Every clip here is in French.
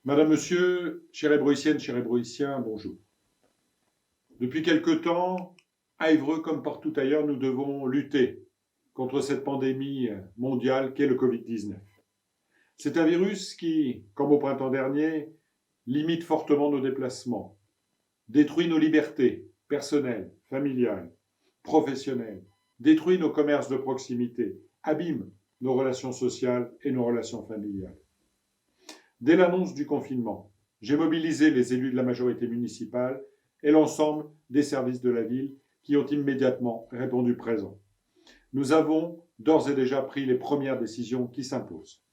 Madame, Monsieur, chère hébroïcienne, cher hébroïcien, bonjour. Depuis quelque temps, à Évreux comme partout ailleurs, nous devons lutter contre cette pandémie mondiale qu'est le Covid-19. C'est un virus qui, comme au printemps dernier, limite fortement nos déplacements, détruit nos libertés personnelles, familiales, professionnelles, détruit nos commerces de proximité, abîme nos relations sociales et nos relations familiales. Dès l'annonce du confinement, j'ai mobilisé les élus de la majorité municipale et l'ensemble des services de la ville qui ont immédiatement répondu présent. Nous avons d'ores et déjà pris les premières décisions qui s'imposent.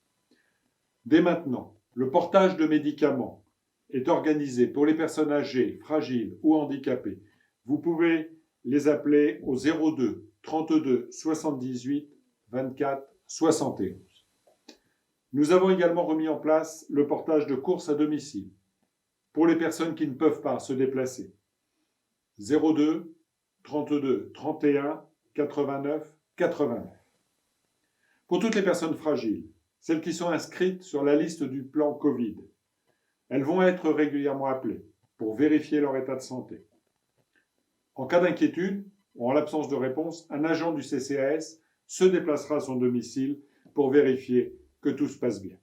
Dès maintenant, le portage de médicaments est organisé pour les personnes âgées, fragiles ou handicapées. Vous pouvez les appeler au 02 32 78 24 71. Nous avons également remis en place le portage de courses à domicile pour les personnes qui ne peuvent pas se déplacer. 02 32 31 89 89. Pour toutes les personnes fragiles, celles qui sont inscrites sur la liste du plan Covid, elles vont être régulièrement appelées pour vérifier leur état de santé. En cas d'inquiétude ou en l'absence de réponse, un agent du CCAS se déplacera à son domicile pour vérifier que tout se passe bien.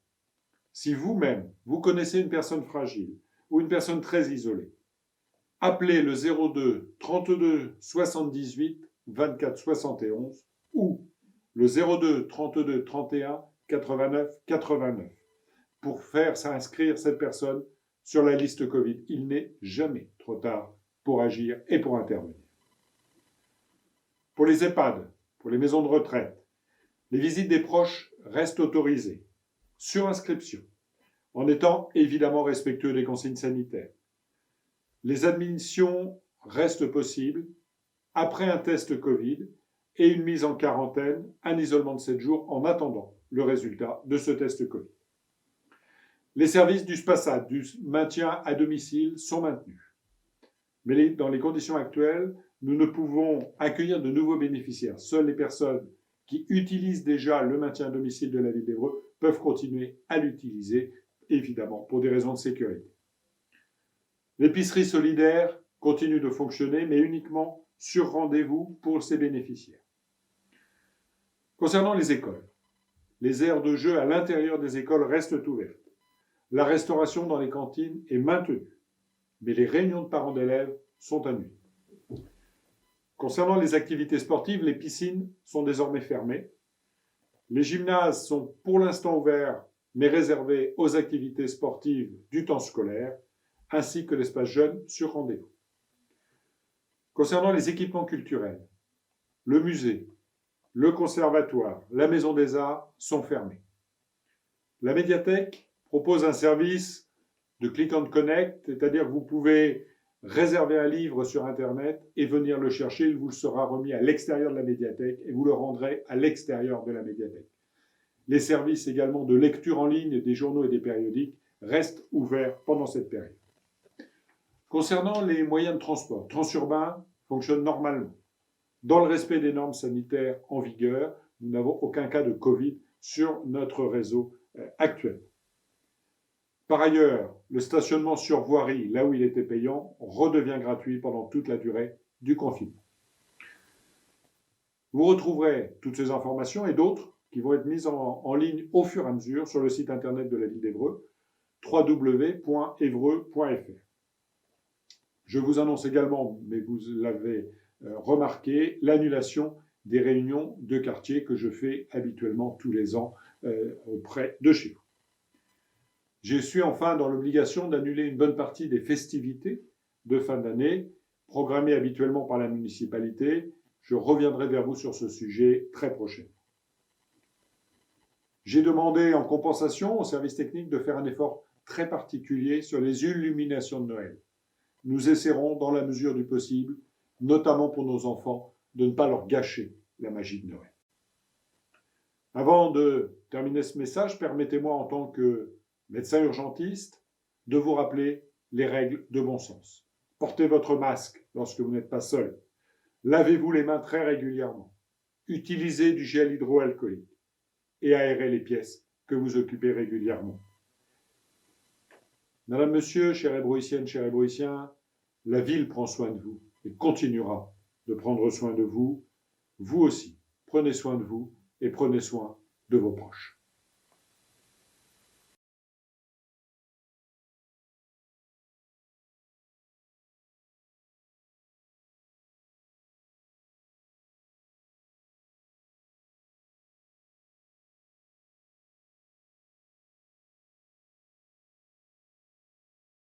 Si vous-même, vous connaissez une personne fragile ou une personne très isolée, appelez le 02 32 78 24 71 ou le 02 32 31 89 89 pour faire s'inscrire cette personne sur la liste Covid. Il n'est jamais trop tard pour agir et pour intervenir. Pour les EHPAD, pour les maisons de retraite, les visites des proches restent autorisées, sur inscription, en étant évidemment respectueux des consignes sanitaires. Les admissions restent possibles après un test Covid et une mise en quarantaine, un isolement de 7 jours en attendant le résultat de ce test Covid. Les services du SPASAD, du maintien à domicile, sont maintenus. Mais dans les conditions actuelles, nous ne pouvons accueillir de nouveaux bénéficiaires. Seules les personnes qui utilisent déjà le maintien à domicile de la ville d'Évreux peuvent continuer à l'utiliser, évidemment, pour des raisons de sécurité. L'épicerie solidaire continue de fonctionner, mais uniquement sur rendez-vous pour ses bénéficiaires. Concernant les écoles, les aires de jeu à l'intérieur des écoles restent ouvertes. La restauration dans les cantines est maintenue, mais les réunions de parents d'élèves sont annulées. Concernant les activités sportives, les piscines sont désormais fermées. Les gymnases sont pour l'instant ouverts, mais réservés aux activités sportives du temps scolaire, ainsi que l'espace jeune sur rendez-vous. Concernant les équipements culturels, le musée, le conservatoire, la maison des arts sont fermés. La médiathèque propose un service de click and connect, c'est-à-dire que vous pouvez réserver un livre sur Internet et venir le chercher. Il vous sera remis à l'extérieur de la médiathèque et vous le rendrez à l'extérieur de la médiathèque. Les services également de lecture en ligne des journaux et des périodiques restent ouverts pendant cette période. Concernant les moyens de transport, Transurbain fonctionne normalement. Dans le respect des normes sanitaires en vigueur, nous n'avons aucun cas de Covid sur notre réseau actuel. Par ailleurs, le stationnement sur voirie, là où il était payant, redevient gratuit pendant toute la durée du confinement. Vous retrouverez toutes ces informations et d'autres qui vont être mises en ligne au fur et à mesure sur le site internet de la ville d'Évreux, www.évreux.fr. Je vous annonce également, mais vous l'avez remarqué, l'annulation des réunions de quartier que je fais habituellement tous les ans auprès de chez vous. Je suis enfin dans l'obligation d'annuler une bonne partie des festivités de fin d'année, programmées habituellement par la municipalité. Je reviendrai vers vous sur ce sujet très prochainement. J'ai demandé en compensation au service technique de faire un effort très particulier sur les illuminations de Noël. Nous essaierons, dans la mesure du possible, notamment pour nos enfants, de ne pas leur gâcher la magie de Noël. Avant de terminer ce message, permettez-moi en tant que médecin urgentiste de vous rappeler les règles de bon sens. Portez votre masque lorsque vous n'êtes pas seul. Lavez-vous les mains très régulièrement. Utilisez du gel hydroalcoolique et aérez les pièces que vous occupez régulièrement. Madame, Monsieur, chère hébroïcienne, chers hébroïciens, la ville prend soin de vous et continuera de prendre soin de vous. Vous aussi, prenez soin de vous et prenez soin de vos proches.